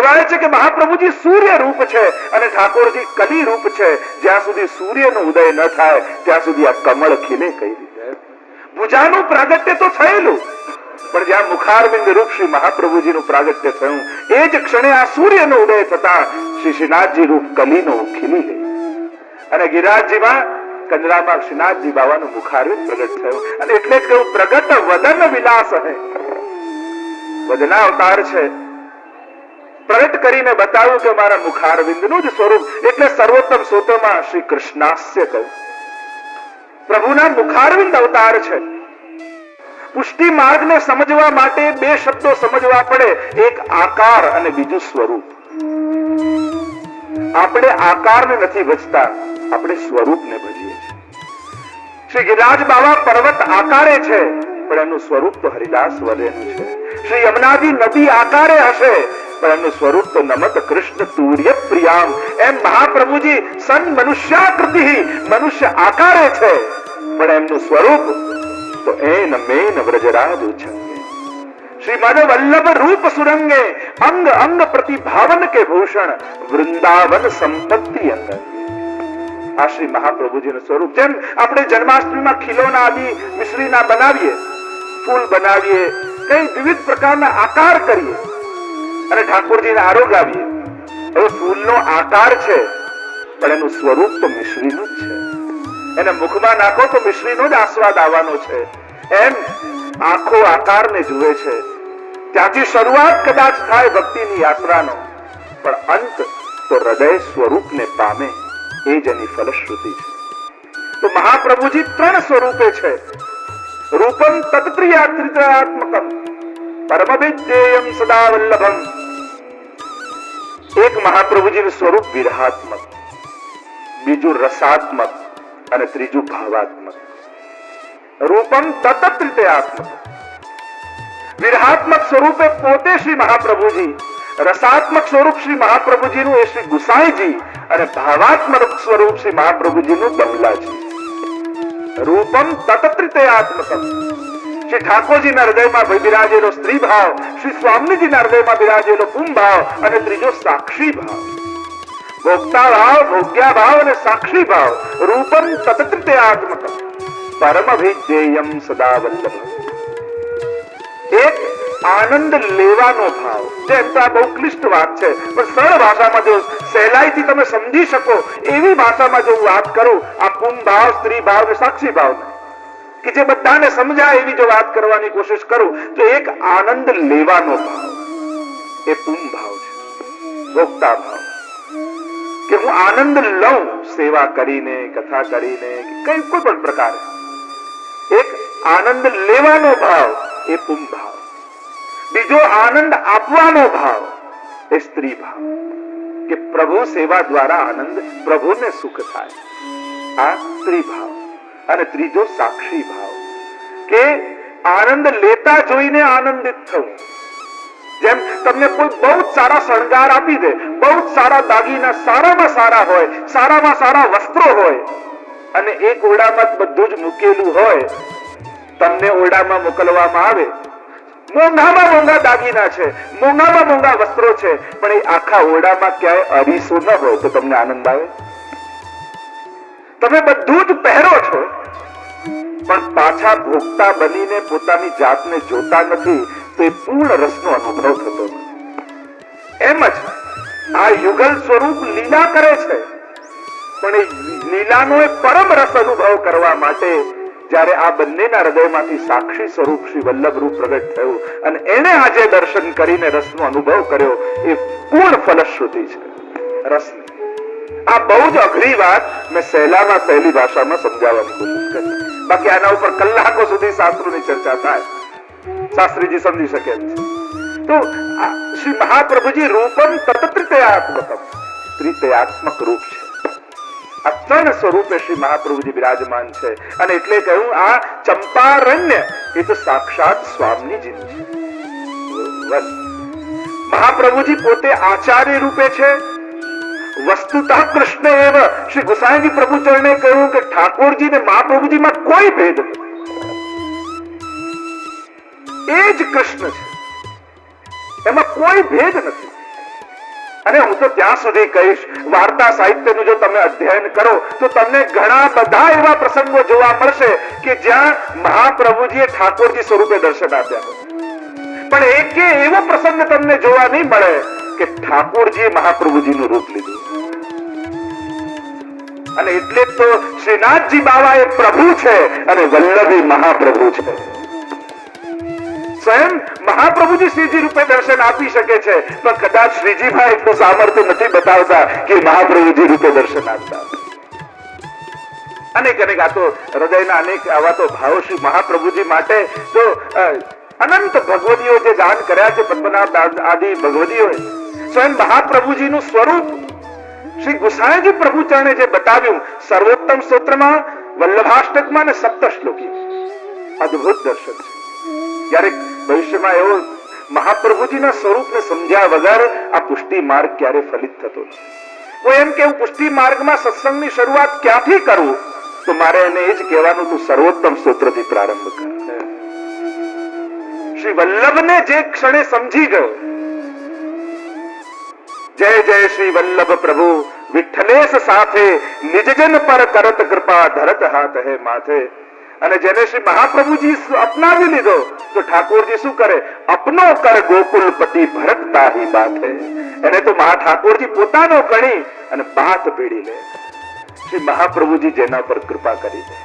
કહેવાય છે કે મહાપ્રભુજી સૂર્ય રૂપ છે અને ઠાકોરજી કલી રૂપ છે. જ્યાં સુધી સૂર્યનો ઉદય ન થાય ત્યાં સુધી આ કમળ ખીલે કઈ રીતે? ભુજાનું પ્રાગટ્ય તો થયેલું, પણ જ્યાં મુખારવિંદ રૂપ શ્રી મહાપ્રભુજીનું પ્રાગટ્ય થયું એ જ ક્ષણે આ સૂર્યનો ઉદય થતા શ્રી શ્રીનાથજી રૂપ કલીનો ખીલી ગઈ અને ગિરિરાજજીમાં કંદરામાં શ્રીનાથજી બાવાનું મુખારવિંદ પ્રગટ થયું. અને એટલે જ કહ્યું પ્રગટ વદન વિલાસ હે. વદના અવતાર છે, પ્રગટ કરીને બતાવ્યું કે મારા મુખારવિંદનું જ સ્વરૂપ. એટલે સર્વોત્તમ સ્તોત્રમાં શ્રી કૃષ્ણાસ્ય કહ્યું. પ્રભુના મુખારવિંદ અવતાર છે. પુષ્ટિ માર્ગને સમજવા માટે બે શબ્દો સમજવા પડે, એક આકાર અને બીજું સ્વરૂપ. આપણે આકારને નથી ભજતા, આપણે સ્વરૂપને ભજીએ છીએ. શ્રી ગિરિરાજ બાવા પર્વત આકારે છે, પણ એનું સ્વરૂપ તો હરિદાસ વરેનું છે. શ્રી યમુનાજી નદી આકારે હશે, પણ એનું સ્વરૂપ તો નમત કૃષ્ણ તુર્ય પ્રિયામ. એમ મહાપ્રભુજી સન મનુષ્યાકૃતિ, મનુષ્ય આકારે છે, પણ એમનું સ્વરૂપ તો એન મેન વ્રજરાજ ઉછંગે. શ્રી મદ વલ્લભ રૂપ સુરંગે, અંગ અંગ પ્રતિભાવન કે ભૂષણ, વૃંદાવન સંપત્તિ અંગ. આ શ્રી મહાપ્રભુજીનું સ્વરૂપ. જેમ આપણે જન્માષ્ટમીમાં ખીલોના આદિ મિશ્રીના બનાવીએ, ફૂલ બનાવીએ, કઈ વિવિધ પ્રકારના આકાર કરીએ અને ઠાકોરજીને આરોગાવીએ. હવે ફૂલનો આકાર છે, પણ એનું સ્વરૂપ તો મિશ્રીનું જ છે. એને મુખમાં નાખો તો મિશ્રીનો જ આસ્વાદ આવવાનો છે. એમ આંખો આકારને જુએ છે. ત્યાંથી શરૂઆત કદાચ થાય ભક્તિની યાત્રાનો, પણ અંત તો હૃદય સ્વરૂપને પામે, એ જ એની ફલશ્રુતિ છે. તો મહાપ્રભુજી ત્રણ સ્વરૂપે છે. રૂપમ તત્પ્રિયાત્રિત્યાત્મકમ, પરમવિદ્યેયમ સદા વલ્લભમ. એક મહાપ્રભુજીનું સ્વરૂપ વિરહાત્મક, બીજું રસાત્મક અને ત્રીજું ભાવાત્મક. રૂપમ તત્ત્રિતયાત્મક. વિરહાત્મક સ્વરૂપે પોતે શ્રી મહાપ્રભુજી, રસાત્મક સ્વરૂપ શ્રી મહાપ્રભુજીનું એ શ્રી ગુસાઈજી અને ભાવાત્મક સ્વરૂપ શ્રી મહાપ્રભુજીનું બમલાજી. રૂપમ તત્ત્રિતયાત્મકમ. શ્રી ઠાકોરજીના હૃદયમાં બિરાજેલો સ્ત્રી ભાવ, શ્રી સ્વામીજીના હૃદયમાં બિરાજેલો પું ભાવ અને ત્રીજો સાક્ષી ભાવ. ભોક્તા ભાવ, ભોગ્યા ભાવ અને સાક્ષી ભાવ. રૂપમ તત્ત્રિતયાત્મકમ, પરમવિદ્યેયમ સદા વલ્લભમ. એક આનંદ લેવાનો ભાવ, જે બહુ ક્લિષ્ટ વાત છે, પણ સરળ ભાષામાં જો સહેલાઈથી તમે સમજી શકો એવી ભાષામાં જો હું વાત કરું, આ પું ભાવ, સ્ત્રી ભાવ અને સાક્ષી ભાવ કે જે બધાને સમજાય એવી જો વાત કરવાની કોશિશ કરું તો એક આનંદ લેવાનો ભાવ એ પું ભાવ છે. ભોક્તા ભાવ કે હું આનંદ લઉં સેવા કરીને, કથા કરીને, કઈ કોઈ પણ પ્રકારે. એક આનંદ લેવાનો ભાવ એ પું ભાવ. બીજો આનંદ આપવાનો ભાવ એ સ્ત્રી ભાવ, કે પ્રભુ સેવા દ્વારા આનંદ, પ્રભુને સુખ થાય, આ સ્ત્રી ભાવ. અને ત્રીજો સાક્ષી ભાવ, કે આનંદ લેતા જોઈને આનંદિત થવું. જેમ તમને કોઈ બહુ જ સારા શણગાર આપી દે, બહુ જ સારા દાગીના સારામાં સારા હોય, સારામાં સારા વસ્ત્રો હોય, અને એક ઓરડામાં બધું જ મૂકેલું હોય, તમને ઓરડામાં મોકલવામાં આવે, મોંઘામાં મોંઘા દાગીના છે, મોંઘામાં મોંઘા વસ્ત્રો છે, પણ એ આખા ઓરડામાં ક્યાંય અરીસો ન હોય તો તમને આનંદ આવે? તમે બધું જ પહેરો છો, પણ પાછા ભોગતા બનીને પોતાની જાતને જોતા નથી, તો એ પૂર્ણ રસનો અનુભવ થતો નથી. એમ જ આ યુગલ સ્વરૂપ લીલા કરે છે, પણ એ લીલાનો એ પરમ રસ અનુભવ કરવા માટે જ્યારે આ બંનેના હૃદયમાંથી સાક્ષી સ્વરૂપ શ્રી વલ્લભ રૂપ પ્રગટ થયું અને એને આજે દર્શન કરીને રસનો અનુભવ કર્યો, એ પૂર્ણ ફલશ્રુતિ છે રસની. આ બહુ જ અઘરી વાત મેં સહેલામાં સહેલી ભાષામાં સમજાવવાની કોશિશ કરી. બાકી આના ઉપર કલાકો સુધી શાસ્ત્રોની ચર્ચા થાય, શાસ્ત્રીજી સમજી શકે છે. તો શ્રી મહાપ્રભુજી રૂપમ તત્ત્રિતયાત્મકમ, ત્રિતયાત્મક રૂપ છે. આ ત્રણ સ્વરૂપે શ્રી મહાપ્રભુજી બિરાજમાન છે. અને એટલે કહ્યું આ ચંપારણ્ય એ તો સાક્ષાત સ્વામીજી છે. મહાપ્રભુજી પોતે આચાર્ય રૂપે છે. વસ્તુતઃ કૃષ્ણ એવ. શ્રી ગુસાઈજી પ્રભુ ચરણે કહ્યું કે ઠાકોરજી ને મહાપ્રભુજીમાં કોઈ ભેદ નથી, એ જ કૃષ્ણ છે, એમાં કોઈ ભેદ નથી. અને હું તો ત્યાં સુધી કહીશ, વાર્તા સાહિત્યનું જો તમે અધ્યયન કરો તો તમને ઘણા બધા એવા પ્રસંગો જોવા મળશે કે જ્યાં મહાપ્રભુજીએ ઠાકોરજી સ્વરૂપે દર્શન આપ્યા, પણ એક એવો પ્રસંગ તમને જોવા નહીં મળે કે ઠાકોરજીએ મહાપ્રભુજીનું રૂપ લીધું. અને એટલે જ તો શ્રીનાથજી બાવા એ પ્રભુ છે અને વલ્લભી મહાપ્રભુ છે. સ્વયં મહાપ્રભુજી શ્રીજી રૂપે દર્શન આપી શકે છે, પણ કદાચ શ્રીજીમાં એટલું સામર્થ્ય નથી બતાવતા કે મહાપ્રભુજી રૂપે દર્શન આપતા. અનેક આ તો હૃદયના અનેક આવા તો ભાવો શ્રી મહાપ્રભુજી માટે તો અનંત ભગવદીઓ જે ગાન કર્યા છે, પદ્મનાભ આદિ ભગવદીઓએ સ્વયં મહાપ્રભુજીનું સ્વરૂપ શ્રી ગુસાઈજી પ્રભુ ચરણે જે બતાવ્યું સર્વોત્તમ સ્તોત્રમાં, વલ્લભાષ્ટકમાં અને સપ્તશ્લોકી, અદ્ભુત દર્શન છે. ક્યારેક ભવિષ્યમાં એવો મહાપ્રભુજીના સ્વરૂપને સમજ્યા વગર આ પુષ્ટિ માર્ગ ક્યારે ફલિત થતો નથી. હું એમ કેવું, પુષ્ટિ માર્ગમાં સત્સંગની શરૂઆત ક્યાંથી કરું, તો મારે એને એ જ કહેવાનું, તું સર્વોત્તમ સ્તોત્રથી પ્રારંભ કર. શ્રી વલ્લભને જે ક્ષણે સમજી ગયો, જય જય શ્રી વલ્લભ પ્રભુ વિઠ્ઠલેશ સાથે નિજજન પર કરત કૃપા ધરત હાથ હે માથે. અને જેને શ્રી મહાપ્રભુજી અપનાવી લીધો તો ઠાકોરજી શું કરે, અપનો કર ગોકુલપતિ ભરત તાહી બાથે. એને તો મહા ઠાકોરજી પોતાનો ગણી અને બાત પીડી લે. શ્રી મહાપ્રભુજી જેના પર કૃપા કરી દે,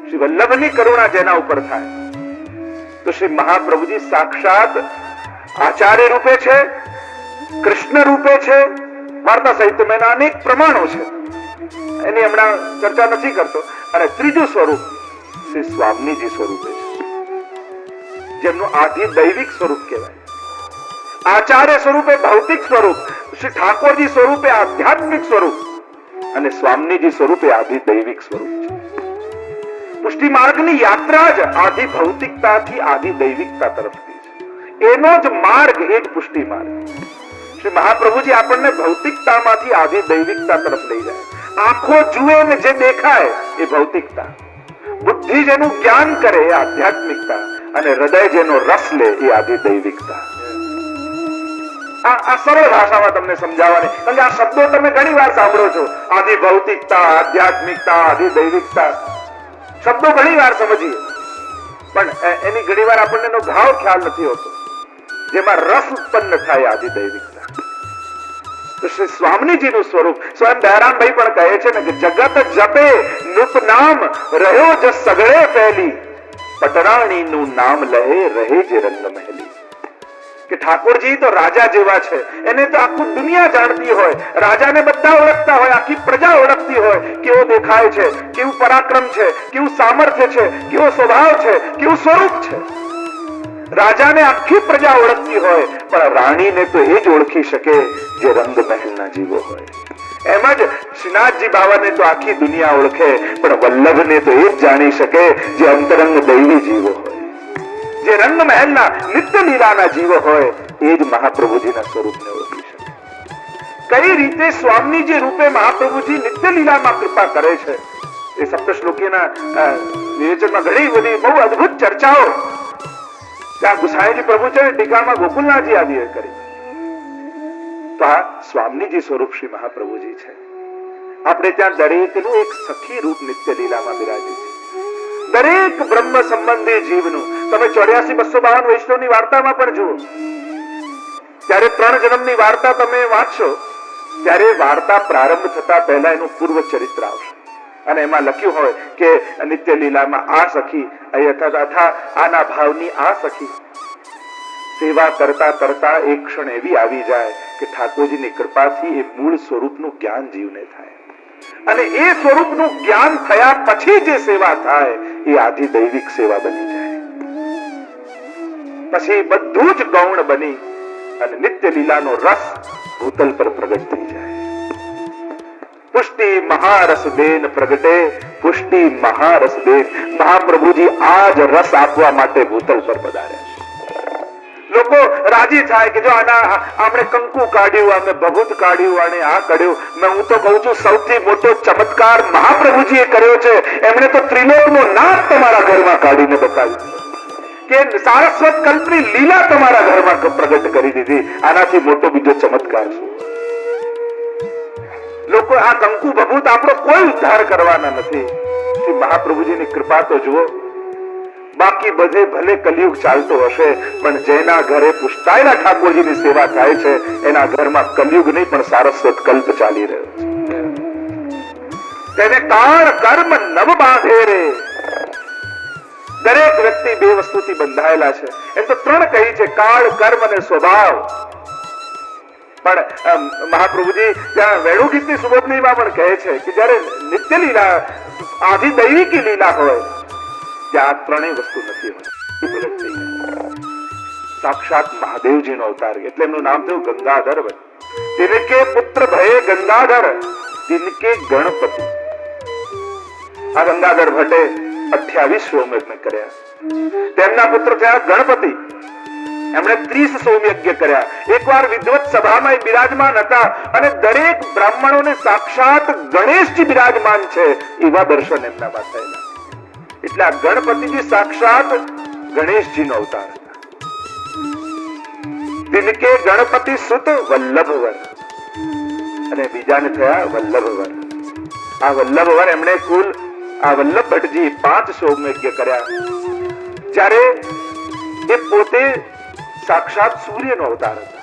શ્રી વલ્લભની કરુણા જેના ઉપર થાય, તો શ્રી મહાપ્રભુજી સાક્ષાત આચાર્ય રૂપે છે, કૃષ્ણ રૂપે છે. વાર્તા સાહિત્યમાં એના અનેક પ્રમાણો છે, એની હમણાં ચર્ચા નથી કરતો. અને ત્રીજું સ્વરૂપ શ્રી સ્વામીજી સ્વરૂપે છે, જેમનું આદિ દૈવિક સ્વરૂપ કહેવાય. આચાર્ય સ્વરૂપે ભૌતિક સ્વરૂપ, શ્રી ઠાકોરજી સ્વરૂપે આધ્યાત્મિક સ્વરૂપ અને સ્વામીજી સ્વરૂપે આદિ દૈવિક સ્વરૂપ છે. પુષ્ટિ માર્ગની યાત્રા જ આદિ ભૌતિકતાથી આદિ દૈવિકતા તરફની છે. એનો જ માર્ગ એ જ પુષ્ટિ માર્ગ. શ્રી મહાપ્રભુજી આપણને ભૌતિકતામાંથી આદિ દૈવિકતા તરફ લઈ જાય. આંખો જુએ ને જે દેખાય એ ભૌતિકતા, બુદ્ધિ જેનું જ્ઞાન કરે એ આધ્યાત્મિકતા, અને હૃદય જેનો રસ લે એ આદિ દૈવિકતા. આ સરળ ભાષામાં તમને સમજાવવાની, કારણ કે આ શબ્દો તમે ઘણી વાર સાંભળો છો, આદિ ભૌતિકતા, આધ્યાત્મિકતા, આદિ દૈવિકતા. શબ્દો ઘણી વાર સમજીએ, પણ એની ઘણી વાર આપણને એનો ભાવ ખ્યાલ નથી હોતો, જેમાં રસ ઉત્પન્ન થાય આદિ દૈવિકતા. તો શ્રી સ્વામીજીનું સ્વરૂપ સ્વયં દયારામભાઈ પણ કહે છે ને કે જગત જપે નુપ નામ રહ્યો જ સગળે પહેલી, પટરાણી નું નામ લહે રહે જે રંગ મહેલી. કે ઠાકોરજી તો રાજા જેવા છે, એને તો આખું દુનિયા જાણતી હોય, રાજાને બધા ઓળખતા હોય, આખી પ્રજા ઓળખતી હોય, કેવો દેખાય છે, કેવું પરાક્રમ છે, કેવું સામર્થ્ય છે, કેવો સ્વભાવ છે, કેવું સ્વરૂપ છે. રાજાને આખી પ્રજા ઓળખતી હોય, પણ રાણીને તો એ જ ઓળખી શકે જે રંગ મહેલના જીવો હોય. એમ જ શ્રીનાથજી બાવાને તો આખી દુનિયા ઓળખે, પણ વલ્લભને તો એ જ જાણી શકે જે અંતરંગ દૈવી જીવો હોય, જે રંગ મહેલના નિત્ય લીલાના જીવો હોય, એ જ મહાપ્રભુજીના સ્વરૂપને ઓળખી શકે. કઈ રીતે સ્વામીજી રૂપે મહાપ્રભુજી નિત્ય લીલામાં કૃપા કરે છે, એ સપ્તશ્લોકીના વિવેચનમાં ઘણી બધી બહુ અદ્ભુત ચર્ચાઓ ત્યાં ગુસાઈજી પ્રભુ છે, ટીકામાં ગોકુલનાથજી આદિએ કરી. તો આ સ્વામીજી સ્વરૂપ શ્રી મહાપ્રભુજી છે. આપણે ત્યાં દરેકનું એક સખી રૂપ નિત્ય લીલામાં બિરાજે છે. દરેક બ્રહ્મ સંબંધી જીવનું તમે 84-252 વૈષ્ણવની વાર્તામાં પણ જુઓ, ત્યારે 3 જન્મની વાર્તા તમે વાંચશો, ત્યારે વાર્તા પ્રારંભ થતા પહેલા એનું પૂર્વ ચરિત્ર આવશે, અને એમાં લખ્યું હોય કે નિત્ય લીલામાં આ સખી અથા આના ભાવની આ સખી સેવા કરતા કરતા એક ક્ષણ એવી આવી જાય કે ઠાકોરજીની કૃપાથી એ મૂળ સ્વરૂપનું જ્ઞાન જીવને થાય, અને એ સ્વરૂપનું જ્ઞાન થયા પછી જે સેવા થાય એ આદિ દૈવિક સેવા બની જાય. પછી બધું જ ગૌણ બની અને નિત્ય લીલાનો રસ ભૂતલ પર પ્રગટ થઈ જાય. પુષ્ટિ મહારસ દેન પ્રગટે, પુષ્ટિ મહારસ દેન. મહાપ્રભુજી આ જ રસ આપવા માટે ભૂતલ પર પધાર્યા. લોકો રાજી થાય કે જો આના આપણે કંકુ કાઢ્યું, અમે ભભૂત કાઢ્યું, અને આ કાઢ્યું. હું તો કહું છું સૌથી મોટો ચમત્કાર મહાપ્રભુજીએ કર્યો છે, એમણે તો ત્રિલોકનો નાથ તમારા ઘરમાં કાઢીને બતાવ્યો. કે સારસ્વત કલ્પની લીલા તમારા ઘરમાં પ્રગટ કરી દીધી. આનાથી મોટો બીજો ચમત્કાર શું? લોકો આ કંકુ ભભૂત આપણો કોઈ ઉદ્ધાર કરવાના નથી. શ્રી મહાપ્રભુજીની કૃપા તો જુઓ. બાકી બધે ભલે કલિયુગ ચાલતો હશે, પણ જેના ઘરે પુષ્ટાયેલા ઠાકોરજીની સેવા થાય છે એના ઘરમાં કલિયુગ નહીં પણ સારસ્વત કલ્પ ચાલી રહ્યો છે. તેને કાળ કર્મ નવ બાંધે રે. દરેક વ્યક્તિ બે વસ્તુથી બંધાયેલા છે. એમ તો ત્રણ કહી છે, કાળ, કર્મ અને સ્વભાવ. પણ મહાપ્રભુજી ત્યાં વેણુ ગીતની સુબોધનીમાં પણ કહે છે કે જયારે નિત્ય લીલા, આધિ દૈવિકી લીલા હોય ત્યાં ત્રણેય વસ્તુ નથી હોતી. સાક્ષાત મહાદેવજીનો અવતાર, એટલે એમનું નામ થયું ગંગાધર. તિનકે પુત્ર ભયે ગંગાધર, તિનકે ગણપતિ. આ ગંગાધર ભટ્ટે 28 સોમયજ્ઞ કર્યા. તેમના પુત્ર થયા ગણપતિ. એમણે 30 સોમયજ્ઞ કર્યા. એકવાર વિદ્વત સભામાં બિરાજમાન હતા અને દરેક બ્રાહ્મણોને સાક્ષાત ગણેશજી બિરાજમાન છે એવા દર્શન એમનામાં થયેલા. એટલે આ ગણપતિજી સાક્ષાત ગણેશજીનો અવતાર હતા. દિનકે ગણપતિ સુત વલ્લભવર, અને બીજાને થયા વલ્લભવર. આ વલ્લભવર એમણે કુલ આ વલ્લભ ભટ્ટજી 5 સોમયજ્ઞ કર્યા. જ્યારે એ પોતે સાક્ષાત સૂર્યનો અવતાર હતા.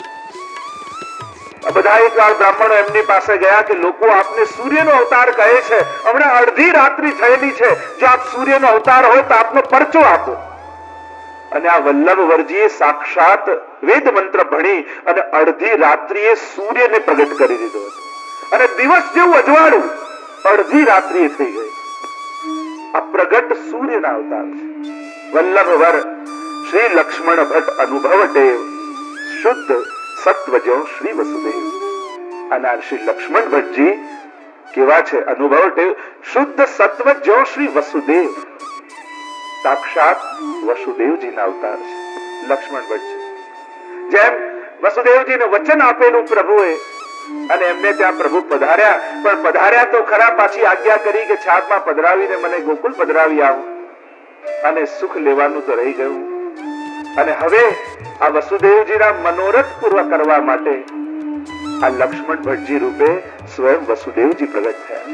બધા એકવાર બ્રાહ્મણો એમની પાસે ગયા કે લોકો આપને સૂર્યનો અવતાર કહે છે, હમણાં અડધી રાત્રિ થયેલી છે, જો આપ સૂર્યનો અવતાર હોય તો આપનો પરચો આપો. અને આ વલ્લભવરજીએ સાક્ષાત વેદ મંત્ર ભણી અને અડધી રાત્રિએ સૂર્યને પ્રગટ કરી દીધો હતો. અને દિવસ જેવું અજવાળું અડધી રાત્રિએ થઈ ગઈ. આ પ્રગટ સૂર્યના અવતાર છે. વલ્લભવર શ્રી લક્ષ્મણ ભટ્ટ અનુભવ દેવ, શુદ્ધ સત્વજો શ્રી વસુદેવ. અને શ્રી લક્ષ્મણ ભટ્ટજી કેવા છે? અનુભવ દેવ, શુદ્ધ સત્વજો શ્રી વસુદેવ. સાક્ષાત વસુદેવજીના અવતાર છે લક્ષ્મણ ભટ્ટજી. જેમ વસુદેવજીને વચન આપેલું પ્રભુએ, અને એમને ત્યાં પ્રભુ પધાર્યા. પણ પધાર્યા તો ખરા, પાછી આજ્ઞા કરી કે છાપમાં પધરાવીને મને ગોકુળ પધરાવી આવો. અને સુખ લેવાનું તો રહી ગયું. અને હવે આ વસુદેવજીના મનોરથ પૂર્ણ કરવા માટે આ લક્ષ્મણ ભટ્ટજી રૂપે સ્વયં વસુદેવજી પ્રગટ થયા.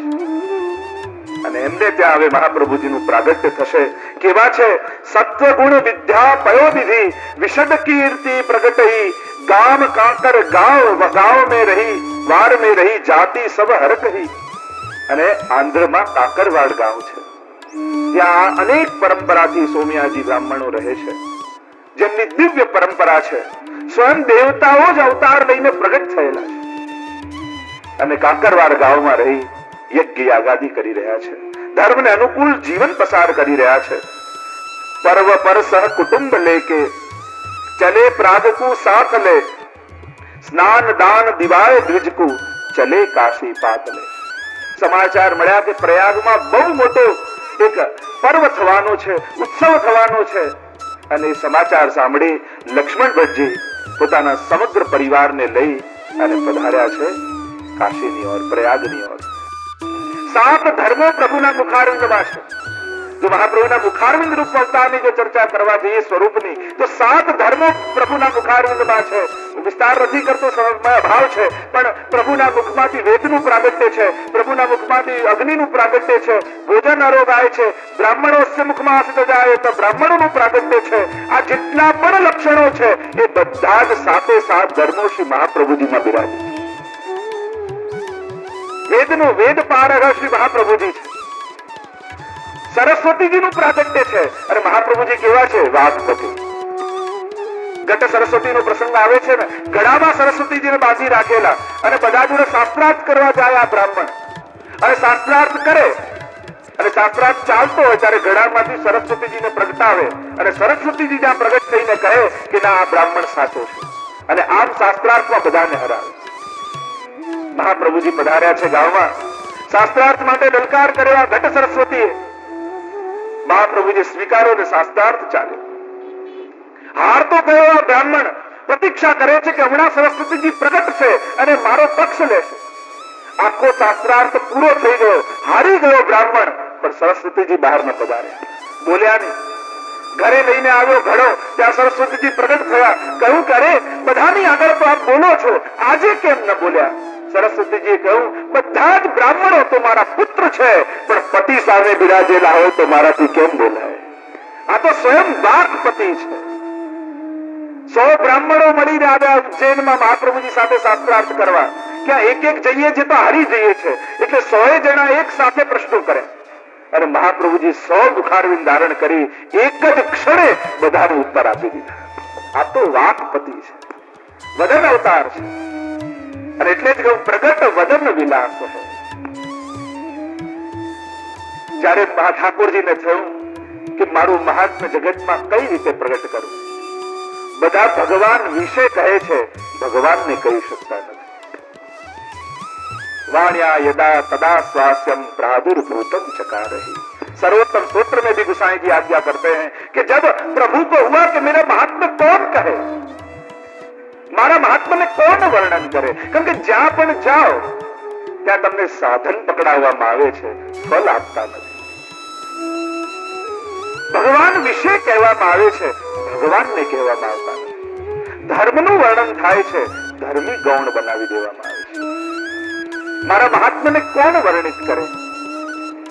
અને એમને ત્યાં હવે મહાપ્રભુજીનું પ્રાગટ્ય થશે. કેવા છે? સત્વગુણ વિદ્યા પયોનિધિ, વિશદ કીર્તિ પ્રગટઈ, ગામ કાંકર ગાંવ ગાંવ में रही, વાર में रही, જાતિ સબ હરકહી. અને આંધ્રમાં કાકરવાડ ગામ છે. ત્યાં અનેક પરંપરાથી સોમયાજી બ્રાહ્મણો રહે છે, જેમની દિવ્ય પરંપરા છે. સ્વયં દેવતાઓ જ અવતાર લઈને પ્રગટ થયેલા છે. અને કાકરવાડ ગામમાં રહી યજ્ઞ યાગાદી કરી રહ્યા છે. ધર્મને અનુકૂળ જીવન પસાર કરી રહ્યા છે. પર્વ પર સહ કુટુંબ લેકે ચલે પ્રાગકુ સાથ લે, સ્નાન દાન દિવાય દ્વિજકુ ચલે કાશી પાતલે. સમાચાર મળ્યા કે પ્રયાગમાં બહુ મોટો એક પર્વ થવાનો છે, ઉત્સવ થવાનો છે. અને સમાચાર સાંભળી લક્ષ્મણ ભટ્ટજી પોતાના સમગ્ર પરિવારને લઈ અને પધાર્યા છે કાશીની ઓર, પ્રયાગની ઓર. 7 ધર્મો પ્રભુના મુખારવિંદમાં છે. જો મહાપ્રભુના મુખારવિંદ રૂપ અવતારની જો ચર્ચા કરવા જઈએ સ્વરૂપની, તો 7 ધર્મો પ્રભુના મુખારવિંદમાં છે. વિસ્તાર નથી કરતો, સમયમાં અભાવ છે. પણ પ્રભુના મુખમાંથી વેદનું પ્રાગટ્ય છે, પ્રભુના મુખમાંથી અગ્નિનું પ્રાગટ્ય છે, ભોજન આરોગાય છે, બ્રાહ્મણોસ્ય મુખમાં અસ્ત જાય તો બ્રાહ્મણોનું પ્રાગટ્ય છે. આ જેટલા પણ લક્ષણો છે એ બધા જ 7 ધર્મો શ્રી મહાપ્રભુજીમાં બિરાજે છે. વેદનું વેદ પારગ શ્રી મહાપ્રભુજી છે. સરસ્વતીજીનું પ્રાગટ્ય છે. અને મહાપ્રભુજી કેવા છે? વાઘપતિ. ઘટ સરસ્વતીનો પ્રસંગ આવે છે ને, ગળામાં સરસ્વતીજીને બાંધી રાખેલા, અને બધા જોડે શાસ્ત્રાર્થ કરવા જાય આ બ્રાહ્મણ. અને શાસ્ત્રાર્થ કરે, અને શાસ્ત્રાર્થ ચાલતો હોય ત્યારે ગળામાંથી સરસ્વતીજીને પ્રગટાવે, અને સરસ્વતીજી જ્યાં પ્રગટ થઈને કહે કે ના, આ બ્રાહ્મણ સાચો છે. અને આમ શાસ્ત્રાર્થમાં બધાને હરાવે. મહાપ્રભુજી પધાર્યા છે ગામમાં. શાસ્ત્રાર્થ માટે દલકાર કર્યો ઘટ સરસ્વતીએ. મહાપ્રભુજી સ્વીકારો ને શાસ્ત્રાર્થ ચાલ્યો. હાર તો ગયો બ્રાહ્મણ, પ્રતીક્ષા કરે છે કે હમણાં સરસ્વતીજી પ્રગટ છે અને મારો પક્ષ લેશે. આખો શાસ્ત્રાર્થ પૂરો થઈ ગયો, હારી ગયો બ્રાહ્મણ, પણ સરસ્વતીજી બહાર ન પધાર્યા, બોલ્યા નહીં. ઘરે લઈને આવ્યો ઘડો, ત્યાં સરસ્વતીજી પ્રગટ થયા. કહ્યું કે અરે બધાની આગળ તો આપ બોલો છો, આજે કેમ ન બોલ્યા? સરસ્વતીજીએ કહ્યું બધા જ બ્રાહ્મણો તો મારા પુત્ર છે, પણ પતિ સામે બિરાજેલા હોય તો મારાથી કેમ બોલાય? આ તો સ્વયં વાકપતિ છે. 100 બ્રાહ્મણો મળીને આવ્યા ઉજ્જૈનમાં મહાપ્રભુજી સાથે શાસ્ત્રાર્થ કરવા. ક્યાં એક એક જઈએ છે તો હારી જઈએ છે, એટલે 100 જણા એક સાથે પ્રશ્નો કરે અને મહાપ્રભુજી 100 મુખારવિંદ ધારણ કરી એક જ ક્ષણે બધાને ઉત્તર આપી દીધા. આ તો વાકપતિ છે, વદન અવતાર છે. અને એટલે જ કહું પ્રગટ વદન વિલાસ. જ્યારે ઠાકોરજીને થયું કે મારું મહાત્મ્ય જગતમાં કઈ રીતે પ્રગટ કરું? બધા ભગવાન વિશે કહે છે, ભગવાનને કહી શકતા નથી. वाण्या यदा तदा स्वास्यम प्रादुर्भूतम चकारहि। सर्वोत्तम सूत्र में भी गोसाई जी आज्ञा करते हैं कि जब प्रभु को हुआ कि मेरा महात्म्य कौन कहे, मारा महात्म्य ने कौन वर्णन करे, કારણ કે જ્યાં પણ જાઓ ત્યાં તમને સાધન પકડાવવામાં આવે છે, ફલ આપતા નથી. ભગવાન વિશે કહેવામાં આવે છે, ભગવાનને કહેવામાં આવતા નથી. ધર્મનું વર્ણન થાય છે, ધર્મી ગૌણ બનાવી દેવામાં આવે છે. મારા મહાત્માને કોણ વર્ણિત કરે?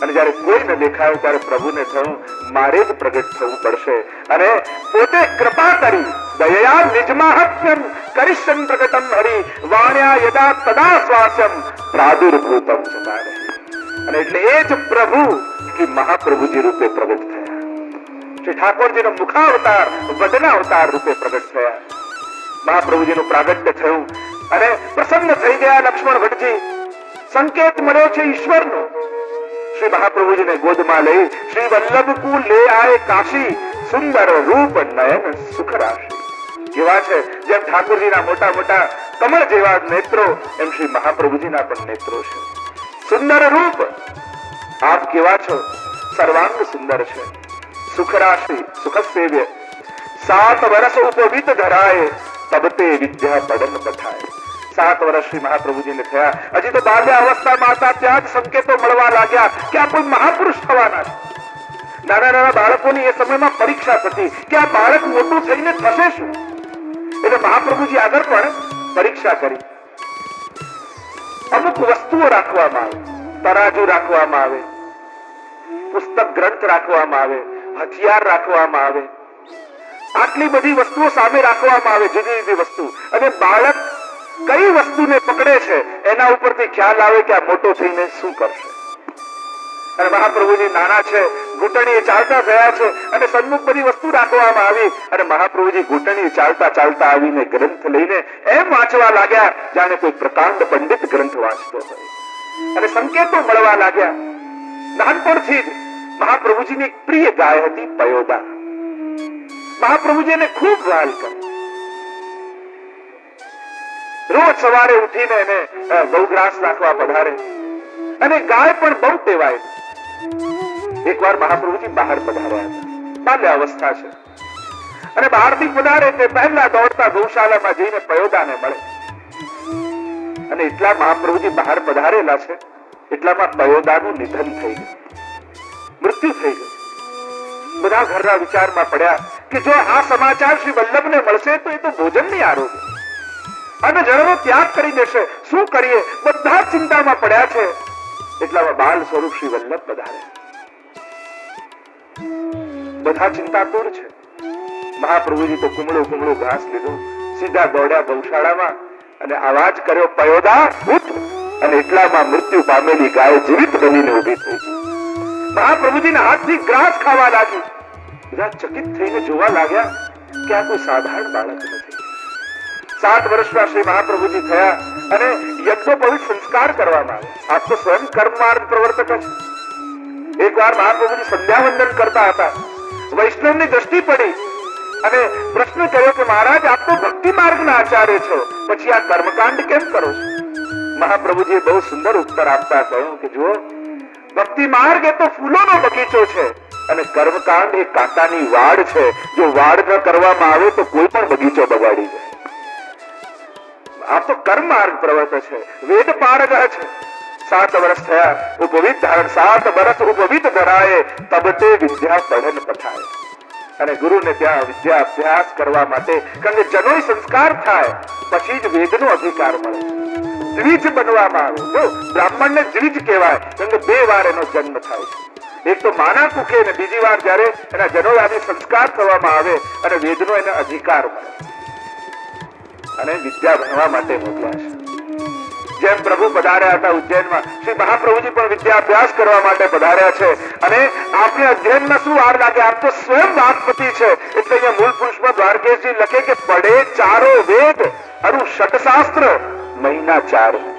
અને જ્યારે કોઈ ન દેખાયો ત્યારે પ્રભુને થયું મારે જ પ્રગટ થવું પડશે, અને પોતે કૃપા કરી દયા નિજ મહાત્મ્યમ કરિષ્યન પ્રગટમ હરિ વાણ્યા યદા તદા સ્વાસ્યમ પ્રાદુર્ભૂતમ ચકારે. અને એટલે એ જ પ્રભુ કે મહાપ્રભુજી રૂપે પ્રગટ થયા. શ્રી ઠાકોરજીનો મુખાવતાર વદનાવતાર રૂપે પ્રગટ થયા. મહાપ્રભુજીનું પ્રાગટ્ય થયું અને પ્રસન્ન થઈ ગયા લક્ષ્મણ ભટ્ટજી. સંકેત મળ્યો છે ઈશ્વરનો. શ્રી મહાપ્રભુજીને ગોદમાં લઈ શ્રી વલ્લભકુ લે આય કાશી, સુંદર રૂપ નયન સુખ રાશિ. જેવા છે જેમ ઠાકોરજીના મોટા મોટા કમળ જેવા નેત્રો, એમ શ્રી મહાપ્રભુજીના પણ નેત્રો છે. સુંદર રૂપ, આપ કેવા છો? સર્વાંગ સુંદર છે. સુખ રાશિ, સુખ સેવ્ય. 7 વર્ષ ઉપવિત ધરાય, તબ તે વિદ્યા પડન પઠાય. 7 વર્ષ શ્રી મહાપ્રભુજીને થયા. હજી તો બાલ્ય અવસ્થામાં હતા ત્યાં જ સંકેતો મળવા લાગ્યા કે આ કોઈ મહાપુરુષ થવાના છે. નાના નાના બાળકોની એ સમયમાં પરીક્ષા થતી કે આ બાળક મોટું થઈને થશે શું. એટલે મહાપ્રભુજી આગળ પણ પરીક્ષા કરી. અમુક વસ્તુઓ રાખવામાં આવે, તરાજુ રાખવામાં આવે, પુસ્તક ગ્રંથ રાખવામાં આવે, હથિયાર રાખવામાં આવે. આટલી બધી વસ્તુઓ સામે રાખવામાં આવે, જુદી જુદી વસ્તુ. અને બાળક કઈ વસ્તુને પકડે છે એના ઉપરથી ખ્યાલ આવે કે આ મોટો થઈને શું કરશે. અને મહાપ્રભુજી નાના છે, ઘૂંટણીએ ચાલતા થયા છે, અને સન્મુખ બધી વસ્તુ રાખવામાં આવી. અને મહાપ્રભુજી ઘૂંટણીએ ચાલતા ચાલતા આવીને ગ્રંથ લઈને એમ વાંચવા લાગ્યા જાણે કોઈ પ્રકાંડ પંડિત ગ્રંથ વાંચતો હોય. અને સંકેતો મળવા લાગ્યા. નાનપણથી જ મહાપ્રભુજીની એક પ્રિય ગાય હતી પયોદા. મહાપ્રભુજી એને ખૂબ વહાલ કરે. રોજ સવારે ઉઠીને એને ગૌગ્રાસ રાખવા પધારે, અને ગાય પણ બહુ ટેવાય. એકવાર મહાપ્રભુજી બહાર પધાર્યા હતા, બાલ્ય અવસ્થા છે, અને બહારથી પધારે તે પહેલા દોડતા ગૌશાળામાં જઈને પયોદાને મળે. અને એટલા મહાપ્રભુજી બહાર પધારેલા છે એટલામાં પયોદાનું નિધન થઈ ગયું, મૃત્યુ થઈ ગયું. બધા ઘરના વિચારમાં પડ્યા કે જો આ સમાચાર શ્રી વલ્લભને મળશે તો એ તો ભોજનની આરોગ્ય અને જળનો ત્યાગ કરી દેશે, શું કરીએ? બધા ચિંતામાં પડ્યા છે. એટલામાં બાલ સ્વરૂપ શ્રી વલ્લભ પધારે. બધા ચિંતાતુર છે. મહાપ્રભુજી તો કુમળું ઘાસ લીધું, સીધા દોડ્યા ગૌશાળામાં અને અવાજ કર્યો, પયોદા ઉઠ. અને એટલામાં મૃત્યુ પામેલી ગાય જીવિત બનીને ઉભી થઈ. મહાપ્રભુજીના હાથથી ગ્રાસ ખાવા લાગી. બધા ચકિત થઈને જોવા લાગ્યા કે આ કોઈ સાધારણ બાળક નથી. 7 વર્ષના શ્રી મહાપ્રભુજી થયા અને યજ્ઞોપવિત સંસ્કાર કરવામાં આવ્યા. આપ તો સ્વયં કર્મ માર્ગ પ્રવર્તક છે. એકવાર મહાપ્રભુજી સંધ્યાવંદન કરતા હતા, વૈષ્ણવની દ્રષ્ટિ પડી અને પ્રશ્ન કર્યો કે મહારાજ આપ તો ભક્તિ માર્ગના આચાર્ય છો, પછી આ કર્મકાંડ કેમ કરો છો? મહાપ્રભુજીએ બહુ સુંદર ઉત્તર આપતા કહ્યું કે જુઓ, ભક્તિ માર્ગ એ તો ફૂલોનો બગીચો છે અને કર્મકાંડ એ કાંટાની વાડ છે. જો વાડ ન કરવામાં આવે તો કોઈ પણ બગીચો બગાડી જાય. આ તો કર્મ માર્ગ પ્રવર્તક છે, વેદ પારગ છે. 7 વર્ષ થયા ઉપવિત ધારણ, 7 વર્ષ ઉપવિત ધરાય, તબ તે વિદ્યા પડન પઠાય. અને ગુરુને ત્યાં વિદ્યા અભ્યાસ કરવા માટે, કારણ કે જનોય સંસ્કાર થાય પછી જ વેદનો અધિકાર મળે. દ્વિજ બનવામાં આવે. જો બ્રાહ્મણને દ્વિજ કહેવાય કારણ કે 2 વાર એનો જન્મ થાય છે. એક તો માના કુખે ને બીજી વાર જ્યારે એના જનોય આદિ સંસ્કાર કરવામાં આવે અને વેદનો એને અધિકાર મળે અને વિદ્યા ભણવા માટે મોકલ્યા છે. જેમ પ્રભુ પધાર્યા હતા ઉજ્જૈનમાં, શ્રી મહાપ્રભુજી પણ વિદ્યા અભ્યાસ કરવા માટે પધાર્યા છે. અને આપણે અધ્યયનમાં શું વાર લાગે, આપ તો સ્વયં વાક્પતિ છે. એટલે અહીંયા મૂળ પુરુષમાં દ્વારકેશજી લખે કે પડે ચારો વેદ અરુ ષટશાસ્ત્ર મહિના 4.